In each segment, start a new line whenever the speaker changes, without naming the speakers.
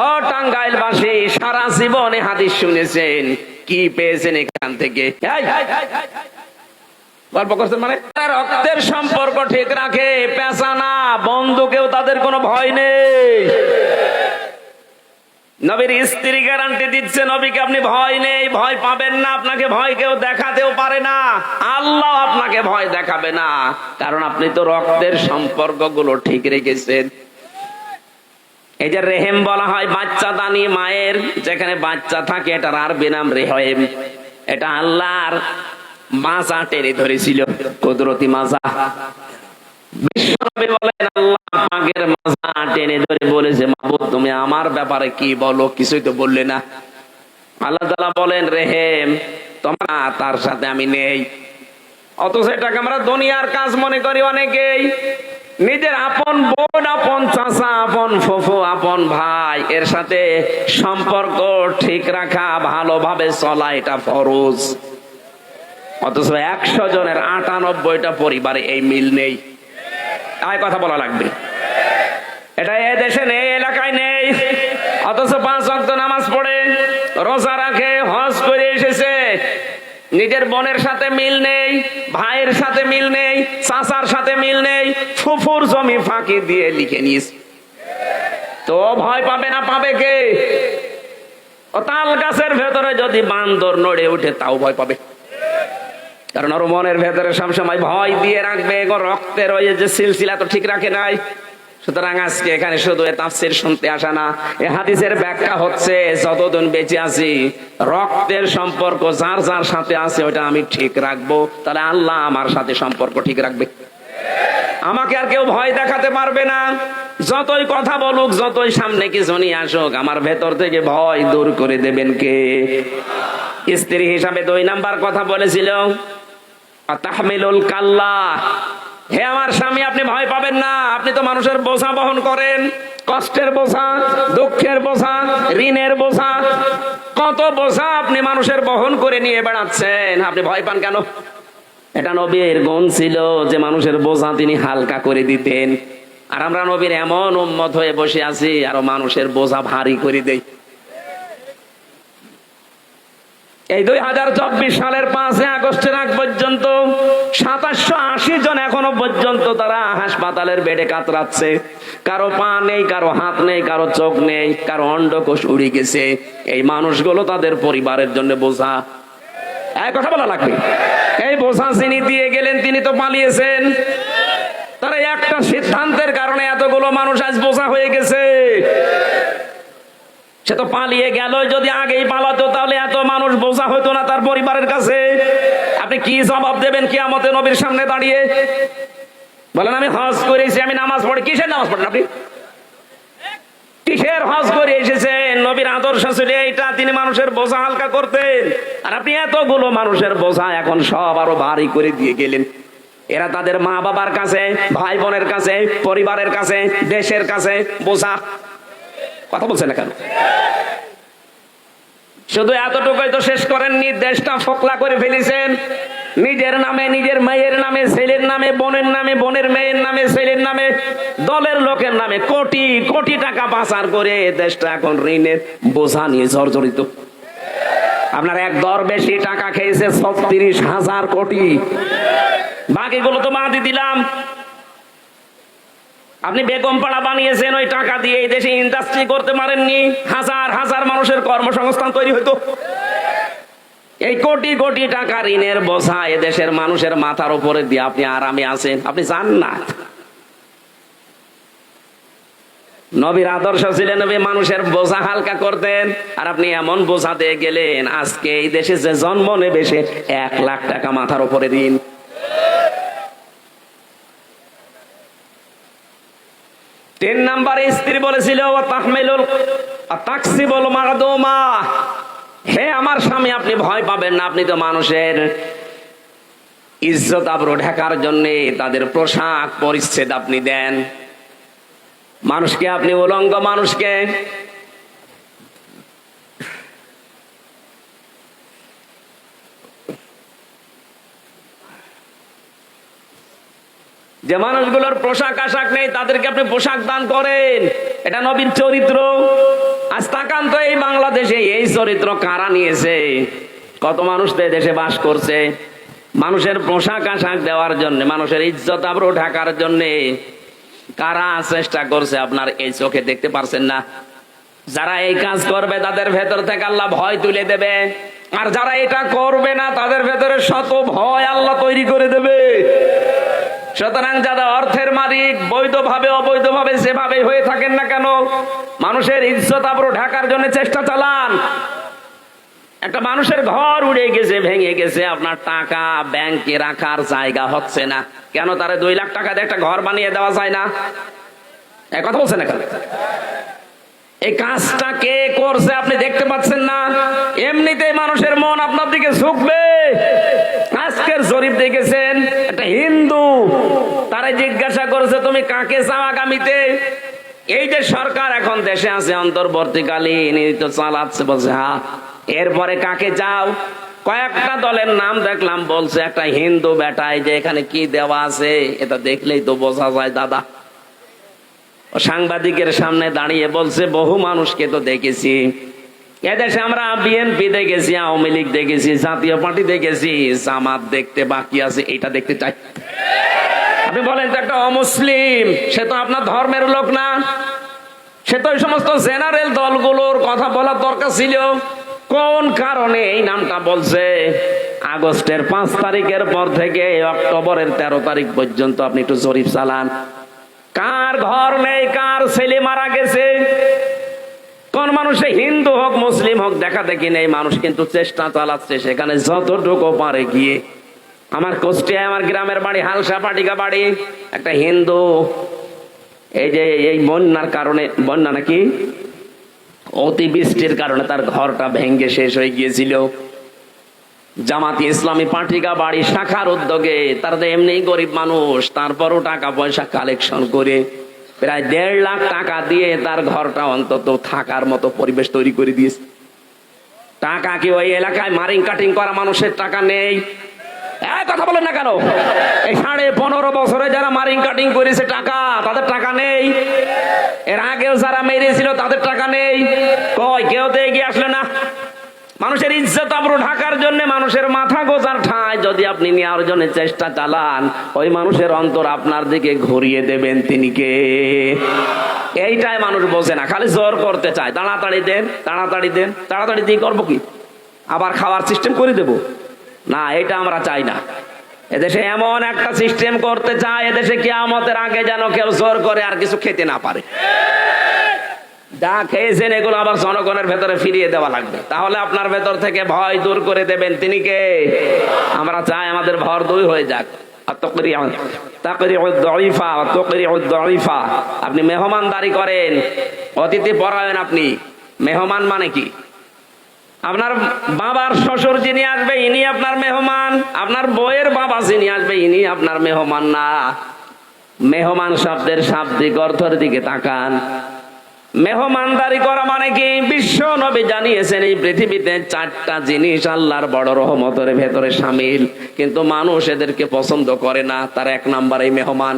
ও টাঙ্গাইলবাসী, সারা জীবনে হাদিস শুনেছেন, কি পেয়েছেন এখান থেকে? গল্প করছেন মানে? রক্তের সম্পর্ক ঠিক রাখে, পেঁচা না, বন্ধুকেও তাদের কোনো ভয় নেই। নবীর স্ত্রী গ্যারান্টি দিচ্ছে, নবীকে আপনি ভয় নেই, ভয় পাবেন না, আপনাকে ভয় কেউ দেখাতেও পারে না, আল্লাহ আপনাকে ভয় দেখাবে না, কারণ আপনি তো রক্তের সম্পর্কগুলো ঠিক রেখেছেন। এই যে রেহেম বলা হয় বাচ্চা দানি মায়ের, যেখানে বাচ্চা থাকে এটার আরবি নাম রেহেম। এটা আল্লাহর মাজা টেনে ধরেছিল, কুদরতি মাজা। বিশ্বনবী বলেন আল্লাহ পাকের মাজা টেনে ধরে বলেছে, মাবুদ তুমি আমার ব্যাপারে কি বলো, কিছুই তো বললে না। আল্লাহ তাআলা বলেন রেহেম তোমার, তার সাথে আমি নেই। অথচ এটাকে আমরা দুনিয়ার কাজ মনে করি অনেকেই। নিজের আপন বোন, আপন চাচা, আপন ফুফু, আপন ভাই, এর সাথে সম্পর্ক ঠিক রাখা, ভালোভাবে চলা, এটা ফরজ। অথচ 100 জনের 98টা পরিবারে এই মিল নেই। তাই কথা বলা লাগবে, এটা এ দেশে নেই, এলাকায় নেই। অথচ 5 ওয়াক্ত নামাজ পড়ে, রোজা রাখে, হজ করে এসেছে, নিজের বোনের সাথে মিল নেই, ভাইয়ের সাথে মিল নেই, চাচার সাথে মিল নেই, ফুফুর জমি ফাঁকি দিয়ে লিখে নিয়েছে। তো ভয় পাবে না, পাবে কে? ও তাল গাছের ভেতরে যদি বান্দর নড়ে উঠে তাও ভয় পাবে, কারণ ওর মনের ভেতরে সবসময় ভয় দিয়ে রাখবে। রক্তের ওই যে সিলসিলা তো ঠিক রাখে নাই। সুতরাং আজকে এখানে শুধু তাফসীর শুনতে আসা না, এই হাদিসের ব্যাখ্যা হচ্ছে যতদিন বেঁচে আছি রক্তের সম্পর্ক যার যার সাথে আছে ওটা আমি ঠিক রাখবো, তাহলে আল্লাহ আমার সাথে সম্পর্ক ঠিক রাখবে। আমাকে আর কেউ ভয় দেখাতে পারবে না। যতই কথা বলুক, যতই সামনে কিছু নিয়ে আসুক, আমার ভেতর থেকে ভয় দূর করে দেবেন কে? স্ত্রী হিসাবে 2 নাম্বার কথা বলেছিল, তাহমিলুল কাল্লা। হে আমার স্বামী, আপনি ভয় পাবেন না, আপনি তো মানুষের বোঝা বহন করেন, কষ্টের বোঝা, দুঃখের বোঝা, ঋণের বোঝা, কত বোঝা আপনি মানুষের বহন করে নিয়ে বেড়াচ্ছেন, আপনি ভয় পান কেন? এটা নবীর গুণ ছিল যে মানুষের বোঝা তিনি হালকা করে দিতেন। আর আমরা নবীর এমন উম্মত হয়ে বসে আছি, আরো মানুষের বোঝা ভারী করে দেই। এই 2024 সালের 5 আগস্টের আগ পর্যন্ত 2780 জন এখনো পর্যন্ত তারা হাসপাতালের বেডে কাতরাচ্ছে। কারো পা নেই, কারো হাত নেই, কারো চোখ নেই, কারো অন্ডকোষ উড়ে গেছে। এই মানুষগুলো তাদের পরিবারের জন্য বোঝা। এক কথা বলা লাগবে, এই বোঝা যিনি দিয়ে গেলেন তিনি তো পালিয়েছেন। তারা একটা সিদ্ধান্তের কারণে এতগুলো মানুষ আজ বোঝা হয়ে গেছে। সে তো পালিয়ে গেল, যদি আগেই পালাতো তাহলে এত মানুষ বোঝা হতো না তার পরিবারের কাছে। আপনি কি জবাব দেবেন কিয়ামতে নবীর সামনে দাঁড়িয়ে? বলেন আমি হজ করেছি, আমি নামাজ পড়ি। কিসের নামাজ পড়েন আপনি? কিসের হজ করে এসেছেন? নবীর আদর্শ ছিল এইটা, তিনি মানুষের বোঝা হালকা করতেন। আর আপনি এতগুলো মানুষের বোঝা এখন সব আরো ভারী করে দিয়ে গেলেন। এরা তাদের মা বাবার কাছে, ভাই বোনের কাছে, পরিবারের কাছে, দেশের কাছে বোঝা। কথা বলছেন না কেন? শুধু এতটুকুই তো শেষ করেননি, দেশটা ফোকলা করে ফেলেছেন। নিজের নামে, নিজের মেয়ের নামে, ছেলের নামে, বোনের নামে, বোনের মেয়ের নামে, ছেলের নামে, দলের লোকের নামে কোটি কোটি টাকা পাচার করে দেশটা এখন ঋণের বোঝা নিয়ে জর্জরিত। আপনার এক দরবেশি টাকা খেয়েছে 36,000 কোটি, বাকিগুলো তো বাদই দিলাম। আপনি বেগম পাড়া বানিয়েছেন, ওই টাকা দিয়ে এই দেশে ইন্ডাস্ট্রি করতে পারেননি, হাজার হাজার মানুষের কর্মসংস্থান তৈরি হইতো। এই কোটি কোটি টাকা ঋণের বোঝা এদেশের মানুষের মাথার উপরে দিয়ে আপনি আরামে আছেন, আপনি জান না। নবীর আদর্শ ছিলেন নবী মানুষের বোঝা হালকা করতেন, আর আপনি এমন বোঝা দিয়ে গেলেন আজকে এই দেশে যে জন্ম নেবে সে 1 লাখ টাকা মাথার উপরে ঋণ। 3 নম্বরে স্ত্রী বলেছিল তাকসিবুল মাগদুমা। হে আমার স্বামী, আপনি ভয় পাবেন না, আপনি তো মানুষের ইজ্জত আবরু ঢাকার জন্য তাদের পোশাক পরিচ্ছেদ আপনি দেন। মানুষকে আপনি উলঙ্গ মানুষকে যে মানুষগুলোর পোশাক আশাক নেই তাদেরকে আপনি পোশাক দান করেন, এটা নবীর চরিত্র। দেখান তো এই বাংলাদেশে এই চরিত্র কারা নিয়েছে? কত মানুষ তো দেশে বাস করছে মানুষের পোশাক আশাক দেওয়ার জন্য, মানুষের ইজ্জত আবরু ঢাকার জন্য কারা চেষ্টা করছে আপনার এই চোখে দেখতে পারছেন না? যারা এই কাজ করবে তাদের ভেতর থেকে আল্লাহ ভয় তুলে দেবে, আর যারা এটা করবে না তাদের ভেতরে শত ভয় আল্লাহ তৈরি করে দেবে। সুতরাং যারা অর্থের মালিক, বৈধভাবে অবৈধভাবে যেভাবে হয়ে থাকেন না কেন, মানুষের ইজ্জত আবরু ঢাকার জন্য চেষ্টা চালান। একটা মানুষের ঘর উড়ে গেছে, ভেঙে গেছে, আপনার টাকা ব্যাংকে রাখার জায়গা হচ্ছে না কেন? তারে 2 লাখ টাকা দিয়ে একটা ঘর বানিয়ে দেওয়া যায় না? এক কথা বলছেন এখানে। এই কাজটা কে করছে আপনি দেখতে পাচ্ছেন না? এমনিতেই মানুষের মন আপনার দিকে ঝুঁকবে। আজকের জরিপ দেখেছেন, একটা হিন্দু তারে জিজ্ঞাসা করেছে তুমি কাকে চাও আগামীতে? এই যে সরকার এখন দেশে আছে অন্তর্বর্তীকালীন, তো চালাচ্ছে, বলছে হ্যাঁ। এরপরে কাকে চাও? কয়েকটা দলের নাম দেখলাম, বলছে একটা হিন্দু বেটায় যে এখানে কি দেওয়া আছে এটা দেখলেই তো বোঝা যায় দাদা। সাংবাদিকের সামনে দাঁড়িয়ে বলছে বহু মানুষকে তো দেখেছি এদেশে, আমরা বিএনপি দেখেছি, আওয়ামী লীগ দেখেছি, জাতীয় পার্টি দেখেছি, জামাত দেখতে বাকি আছে, এটা দেখতে চাই। আপনি বলেন তো একটা অমুসলিম, সে তো আপনার ধর্মের লোক না, সে তো ওই সমস্ত জেনারেল দলগুলোর কথা বলার দরকার ছিল। কোন কারণে এই নামটা বলছে? আগস্টের 5 তারিখের পর থেকে অক্টোবরের 13 তারিখ পর্যন্ত আপনি একটু জরিপ চালান, কার ঘর নেই, কার ছেলে মারা গেছে, কোন মানুষে হিন্দু হোক মুসলিম হোক দেখা দেখি নেই, মানুষ কিন্তু চেষ্টা চালাচ্ছে সেখানে যতটুকু পারে গিয়ে। আমার কুষ্টিয়ায় আমার গ্রামের বাড়ি, হালসা পাটিকা বাড়ি, একটা হিন্দু এই যে এই বন্যার কারণে, বন্যা নাকি অতিবৃষ্টির কারণে তার ঘরটা ভেঙে শেষ হয়ে গিয়েছিল। জামাতি ইসলামী পাটিকা বাড়ি শাখার উদ্যোগে, তার এমনি গরিব মানুষ, তারপরও টাকা পয়সা কালেকশন করে প্রায় 1.5 লাখ টাকা দিয়ে তার ঘরটা অন্তত থাকার মতো পরিবেশ তৈরি করে দিয়েছে। টাকা কি ওই এলাকায় মারিং কাটিং করা মানুষের টাকা নেই? কথা বলেন না কেন? এই 15.5 বছরে যারা মারিং কাটিং করেছে টাকা, তাদের টাকা নেই? এর আগেও যারা মেরেছিল তাদের টাকা নেই? কই কেউ তো এগিয়ে আসলে না। মানুষের ইজ্জত আবরু ঢাকার জন্য, মানুষের মাথা গোজার ঠাঁই যদি আপনি নেওয়ার জন্য চেষ্টা চালান, ওই মানুষের অন্তর আপনার দিকে ঘুরিয়ে দেবেন তিনি কে? এইটাই মানুষ বোঝে না, খালি জোর করতে চায়, তাড়াতাড়ি দেন, তাড়াতাড়ি দেন। তাড়াতাড়ি দিয়ে করবো কি? আবার খাওয়ার সিস্টেম করে দেব না, এটা আমরা চাই না। এদেশে এমন একটা সিস্টেম করতে চায়, এদেশে কিয়ামতের আগে যেন কেউ জোর করে আর কিছু খেতে না পারে। যা খেয়েছেন এগুলো আবার জনগণের ভেতরে ফিরিয়ে দেওয়া লাগবে, তাহলে আপনার ভেতর থেকে ভয় দূর করে দেবেন তিনি কে? আমরা চাই আমাদের ভর দূর হয়ে যাক। আপনি মেহমানদারি করেন, অতিথি পরায়ণ। আপনি মেহমান মানে কি? আপনার বাবার শ্বশুর যিনি আসবে ইনি আপনার মেহমান, আপনার বউয়ের বাবা যিনি আসবে ইনি আপনার মেহমান না। মেহমান শব্দের শাব্দিক অর্থের দিকে তাকান। মেহমানদারি করা মানে কি? বিশ্ব নবী জানিয়েছেন এই পৃথিবীতে 4টা জিনিস আল্লাহর বড় রহমতের ভেতরে শামিল, কিন্তু মানুষ এদেরকে পছন্দ করে না। তার 1 নাম্বার এই মেহমান।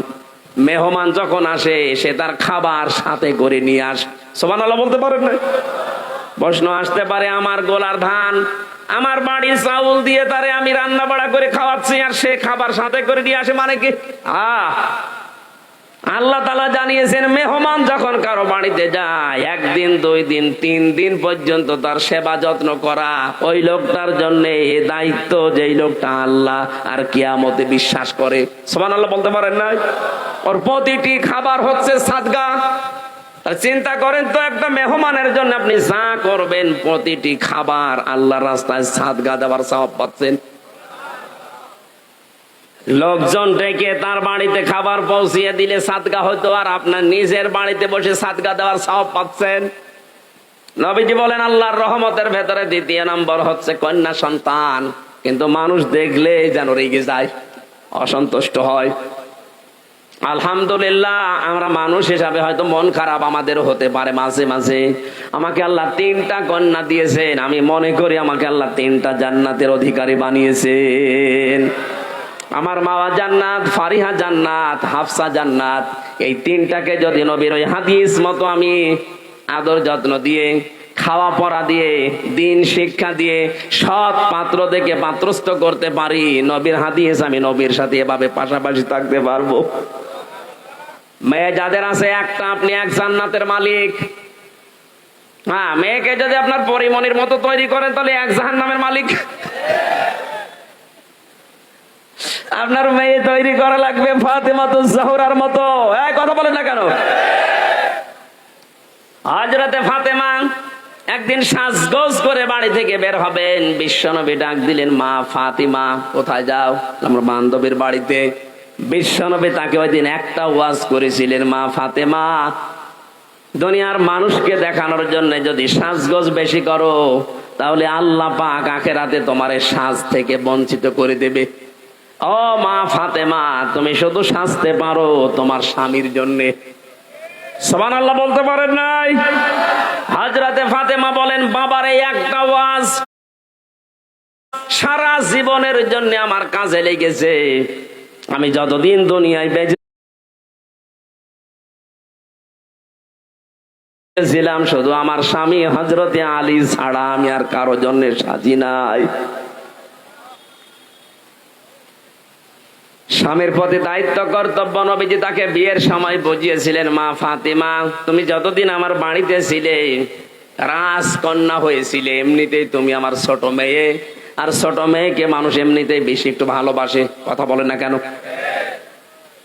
মেহমান যখন আসে সে তার খাবার সাথে করে নিয়ে আসে। সুবহানাল্লাহ বলতে পারেন না? প্রশ্ন আসতে পারে, আমার গোলার ধান, আমার বাড়ির চাউল দিয়ে তারে আমি রান্না বাড়া করে খাওয়াচ্ছি, আর সে খাবার সাথে করে নিয়ে আসে মানে কি? আল্লাহ তাআলা জানিয়েছেন মেহমান যখন কারো বাড়িতে যায় 1 দিন 2 দিন 3 দিন পর্যন্ত তার সেবা যত্ন করা, ওই লোকটার জন্য এই দায়িত্ব যেই লোকটা আল্লাহ আর কিয়ামতে বিশ্বাস করে। সুবহানাল্লাহ বলতে পারেন না? ওর প্রতিটি খাবার হচ্ছে সাদকা। চিন্তা করেন তো, একটা মেহমানের জন্য আপনি যা করবেন প্রতিটি খাবার আল্লাহর রাস্তায় সাদকা দেওয়ার সওয়াব পাচ্ছেন। লোকজন ডেকে তার বাড়িতে খাবার পৌঁছিয়ে দিলে সাদকা হতো, আর আপনার নিজের বাড়িতে বসে সাদকা দেওয়ার সওয়াব পাচ্ছেন। নবীজি বলেন আল্লাহর রহমতের ভেতরে 2য় নম্বর হচ্ছে কন্যা সন্তান। কিন্তু মানুষ দেখলে যেন রেগে যায়, অসন্তুষ্ট হয়। আলহামদুলিল্লাহ, আমরা মানুষ হিসাবে হয়তো মন খারাপ আমাদের হতে পারে মাঝে মাঝে। আমাকে আল্লাহ 3টা কন্যা দিয়েছেন, আমি মনে করি আমাকে আল্লাহ 3টা জান্নাতের অধিকারী বানিয়েছেন। আমার মাওয়া জান্নাত, ফারিহা জান্নাত, হাফসা জান্নাত। এই 3টাকে যদি নবীর ওই হাদিস মতো আমি আদর যত্ন দিয়ে খাওয়া পড়া দিয়ে, দিন শিক্ষা দিয়ে, সৎ পাত্র দেখে পাত্রস্থ করতে পারি, নবীর হাদিস আমি নবীর সাথে এভাবে পাশাপাশি থাকতে পারবো। মেয়ে যাদের আছে একটা, আপনি এক জান্নাতের মালিক। হ্যাঁ, মেয়েকে যদি আপনার পরিমণির মতো তৈরি করেন তাহলে এক জাহান্নামের মালিক। আপনার মেয়ে তৈরি করা লাগবে ফাতেমাতুজ জাহরার মতো। এই কথা বলেন না কেন? হযরতে ফাতেমা একদিন সাজগোজ করে বাড়ি থেকে বের হবেন, বিশ্বনবী ডাক দিলেন, মা ফাতিমা কোথায় যাও? আমার বান্ধবীর বাড়িতে। বিশ্বনবী তাকে ওই দিন একটা ওয়াজ করেছিলেন, মা ফাতেমা, দুনিয়ার মানুষকে দেখানোর জন্য যদি সাজগোজ বেশি করো তাহলে আল্লাহ পাক আখিরাতে তোমার সাজ থেকে বঞ্চিত করে দেবে। ও মা ফাতেমা, তুমি শুধু সাজতে পারো তোমার স্বামীর জন্য। সুবহানাল্লাহ বলতে পারেন নাই? হযরতে ফাতেমা বলেন, বাবার এই একটা ওয়াজ সারা জীবনের জন্য আমার কাজে লেগেছে। আমি যতদিন দুনিয়ায় বেঁচে ছিলাম শুধু আমার স্বামী হযরতে আলী ছাড়া আমি আর কারো জন্য সাজি নাই। স্বামীর প্রতি দায়িত্ব কর্তব্য নবীজি তাকে বিয়ের সময় বুঝিয়েছিলেন, মা ফাতেমা, তুমি যতদিন আমার বাড়িতে ছিলে রাজকন্যা হয়েছিলে, এমনিতেই তুমি আমার ছোট মেয়ে, আর ছোট মেয়েকে মানুষ এমনিতেই বেশি একটু ভালোবাসে। কথা বলে না কেন?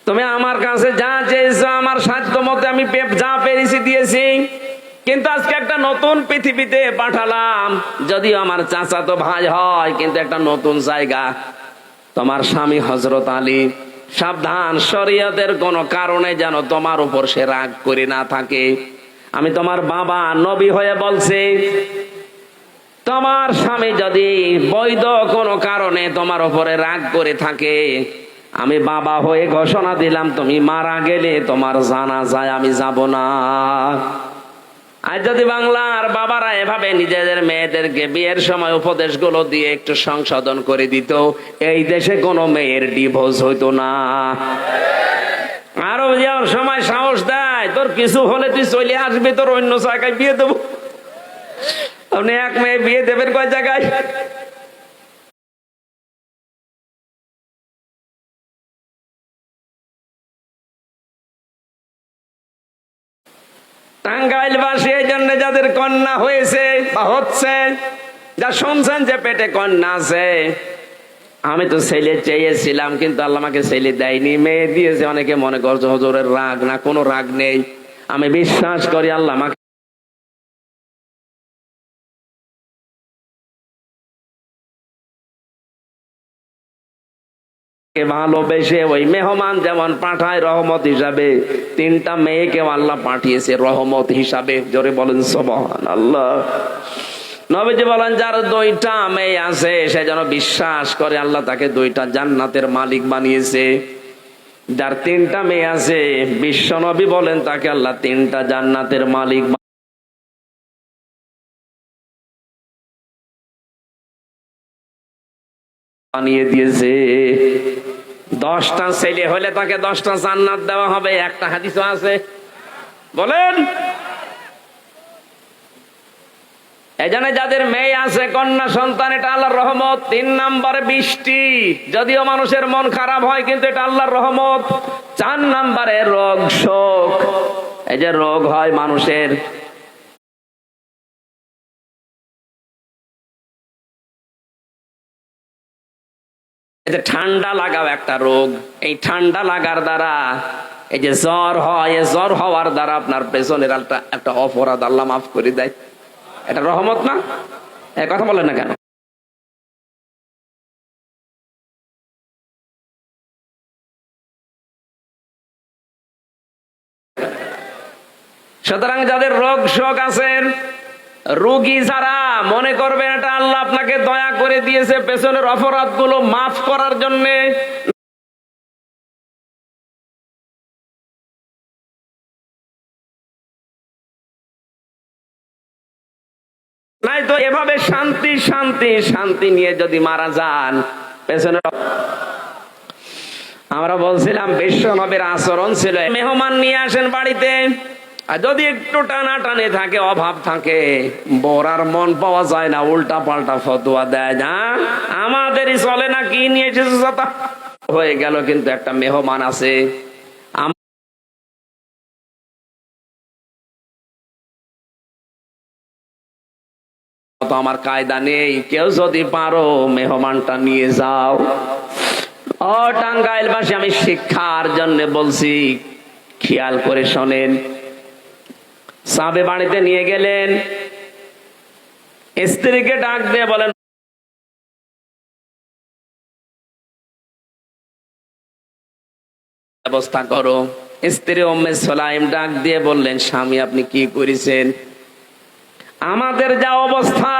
তুমি আমার কাছে যা চেয়েছো আমার সাধ্য মতে আমি যা পেরেছি দিয়েছি, কিন্তু আজকে একটা নতুন পৃথিবীতে পাঠালাম। যদিও আমার চাচাতো ভাই হয়, কিন্তু একটা নতুন জায়গা। তোমার স্বামী হযরত আলী, সাবধান, শরীয়তের কোন কারণে যেন তোমার উপর সে রাগ করে না থাকে। আমি তোমার বাবা নবী হয়ে বলছি, তোমার স্বামী যদি বৈধ কোনো কারণে তোমার উপরে রাগ করে থাকে, আমি বাবা হয়ে ঘোষণা দিলাম, তুমি মারা গেলে তোমার জানাজায় আমি যাব না। আর যদি বাংলার বাবারা এভাবে নিজেদের মেয়েদেরকে বিয়ের সময় উপদেশগুলো দিয়ে একটু সংশোধন করে দিত, এই দেশে কোনো মেয়ের ডিভোর্স হইতো না। আরো যাওয়ার সময় সাহস দেয়, তোর কিছু হলে তুই চলে আসবি, তোর অন্য জায়গায় বিয়ে দেবো। আপনি এক মেয়ে বিয়ে দেবেন কয় জায়গায়? টাঙ্গাইলবাসী এই জন্য যাদের কন্যা হয়েছে বা হচ্ছে, যা শুনছেন যে পেটে কন্যা আছে, আমি তো ছেলে চেয়েছিলাম কিন্তু আল্লাহ আমাকে ছেলে দেয়নি, মেয়ে দিয়েছে। অনেকে মনে করছে হুজুরের রাগ, না, কোনো রাগ নেই। আমি বিশ্বাস করি আল্লাহ আমাকে ভালোবেসে ওই মেহমান যেমন পাঠায় রহমত হিসাবে, তিনটা মেয়েকেও আল্লাহ পাঠিয়েছে রহমত হিসাবে। জোরে বলেন সুবহানাল্লাহ। নবীজি বলেন, যার দুইটা মেয়ে আছে সে যেন বিশ্বাস করে আল্লাহ তাকে দুইটা জান্নাতের মালিক বানিয়েছে। যার তিনটা মেয়ে আছে, বিশ্ব নবী বলেন তাকে আল্লাহ তিনটা জান্নাতের মালিক বানিয়ে দিয়েছে। 10টা ছেলে হলে তাকে 10টা জান্নাত দেওয়া হবে, একটা হাদিসও আছে। বলেন, এজন্য যাদের মেয়ে আছে, কন্যা সন্তান, এটা আল্লাহর রহমত। 3 নম্বরে বৃষ্টি, যদিও মানুষের মন খারাপ হয় কিন্তু এটা আল্লাহর রহমত। 4 নম্বরে রোগ শোক, এই যে রোগ হয় মানুষের, এই যে ঠান্ডা লাগাও একটা রোগ, এই ঠান্ডা লাগার দ্বারা এই যে জ্বর হয়, এই জ্বর হওয়ার দ্বারা আপনার পেছনের একটা অপরাধ আল্লাহ মাফ করে দেয়। এটা রহমত না? কথা বলেন না কেন? সুতরাং যাদের রোগ শোক আছে, রোগী যারা, মনে করবেন এটা আল্লাহ আপনাকে দয়া করে দিয়েছে পেছনের অপরাধ গুলো মাফ করার জন্য। নাই তো এভাবে শান্তি শান্তি শান্তি নিয়ে যদি মারা যান পেছনে। আমরা বলছিলাম বিশ্ব নবীর আচরণ ছিল, মেহমান নিয়ে আসেন বাড়িতে, আর যদি একটু টানাটানি থাকে, অভাব থাকে, বরার মন পাওয়া যায় না, উল্টা পাল্টা ফতোয়া দেয়। না আমাদেরই চলে না, কি নিয়ে এসেছে ছাতা হয়ে গেল। কিন্তু একটা মেহমান আছে, তো আমার কায়দা নেই, কেউ যদি পারো মেহমানটা নিয়ে যাও। ও টাঙ্গাইলবাসী, আমি শিক্ষার জন্য বলছি, খেয়াল করে শোনেন। সাবে বাড়িতে নিয়ে গেলেন, স্ত্রীকে ডাক দিয়ে বলেন ব্যবস্থা করো। স্ত্রী উম্মে সুলাইম ডাক দিয়ে বললেন, স্বামী আপনি কি করেছেন? আমাদের যা অবস্থা,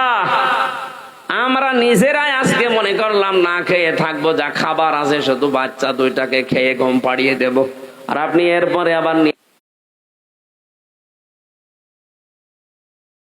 আমরা নিজেরাই আজকে মনে করলাম না খেয়ে থাকবো, যা খাবার আছে শুধু বাচ্চা দুইটাকে খেয়ে ঘুম পাড়িয়ে দেব, আর আপনি এরপরে আবার